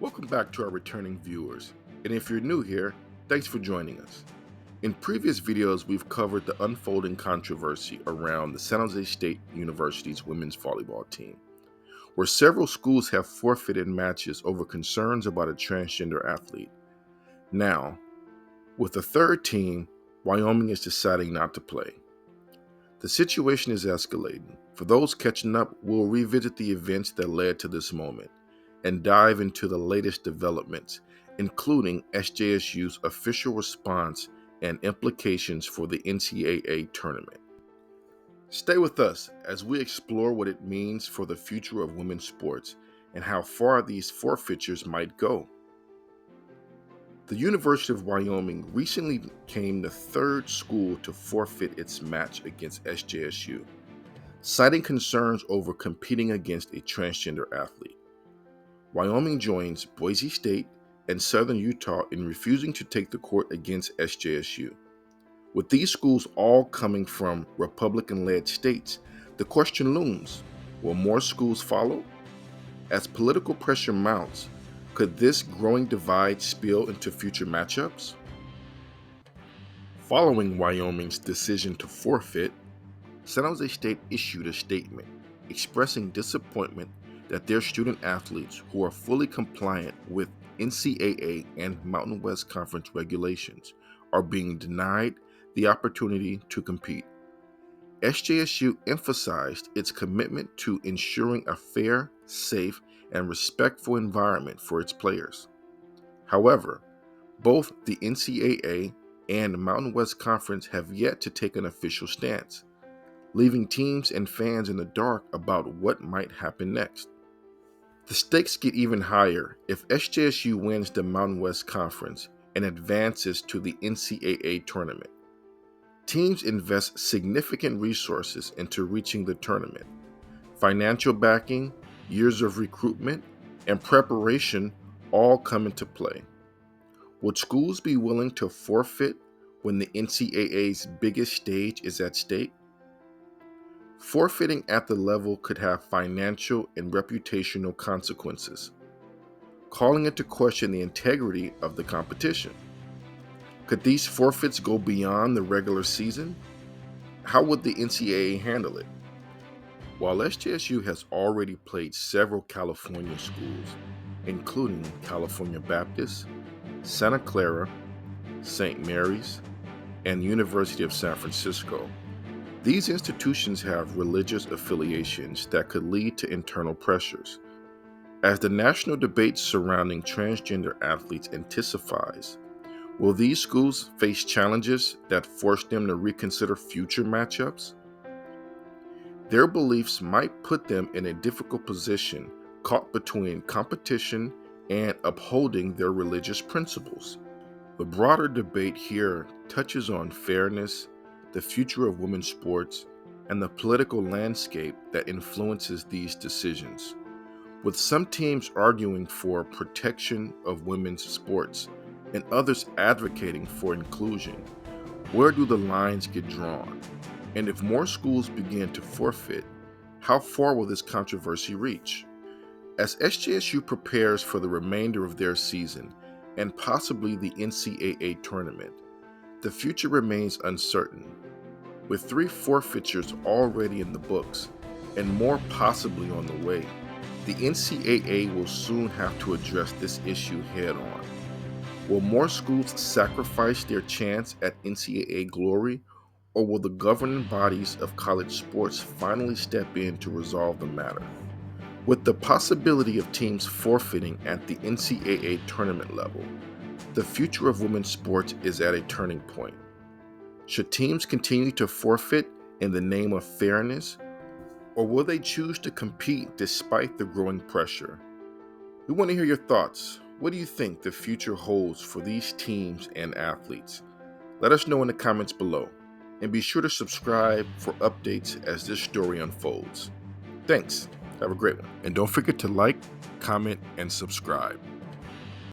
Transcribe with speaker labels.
Speaker 1: Welcome back to our returning viewers, and if you're new here, thanks for joining us. In previous videos, we've covered the unfolding controversy around the San Jose State University's women's volleyball team, where several schools have forfeited matches over concerns about a transgender athlete. Now, with the third team, Wyoming is deciding not to play. The situation is escalating. For those catching up, we'll revisit the events that led to this moment and dive into the latest developments, including SJSU's official response and implications for the NCAA tournament. Stay with us as we explore what it means for the future of women's sports and how far these forfeitures might go. The University of Wyoming recently became the third school to forfeit its match against SJSU, citing concerns over competing against a transgender athlete. Wyoming joins Boise State and Southern Utah in refusing to take the court against SJSU. With these schools all coming from Republican-led states, the question looms, will more schools follow? As political pressure mounts, could this growing divide spill into future matchups? Following Wyoming's decision to forfeit, San Jose State issued a statement expressing disappointment that their student athletes who are fully compliant with NCAA and Mountain West Conference regulations are being denied the opportunity to compete. SJSU emphasized its commitment to ensuring a fair, safe, and respectful environment for its players. However, both the NCAA and Mountain West Conference have yet to take an official stance, leaving teams and fans in the dark about what might happen next. The stakes get even higher if SJSU wins the Mountain West Conference and advances to the NCAA Tournament. Teams invest significant resources into reaching the tournament. Financial backing, years of recruitment, and preparation all come into play. Would schools be willing to forfeit when the NCAA's biggest stage is at stake? Forfeiting at the level could have financial and reputational consequences, calling into question the integrity of the competition. Could these forfeits go beyond the regular season? How would the NCAA handle it? While SJSU has already played several California schools, including California Baptist, Santa Clara, St. Mary's, and University of San Francisco, these institutions have religious affiliations that could lead to internal pressures. As the national debate surrounding transgender athletes intensifies, will these schools face challenges that force them to reconsider future matchups? Their beliefs might put them in a difficult position, caught between competition and upholding their religious principles. The broader debate here touches on fairness, the future of women's sports, and the political landscape that influences these decisions. With some teams arguing for protection of women's sports and others advocating for inclusion, where do the lines get drawn? And if more schools begin to forfeit, how far will this controversy reach? As SJSU prepares for the remainder of their season and possibly the NCAA tournament, the future remains uncertain. With 3 forfeitures already in the books and more possibly on the way, the NCAA will soon have to address this issue head on. Will more schools sacrifice their chance at NCAA glory, or will the governing bodies of college sports finally step in to resolve the matter? With the possibility of teams forfeiting at the NCAA tournament level, the future of women's sports is at a turning point. Should teams continue to forfeit in the name of fairness, or will they choose to compete despite the growing pressure? We want to hear your thoughts. What do you think the future holds for these teams and athletes? Let us know in the comments below, and be sure to subscribe for updates as this story unfolds. Thanks. Have a great one. And don't forget to like, comment, and subscribe.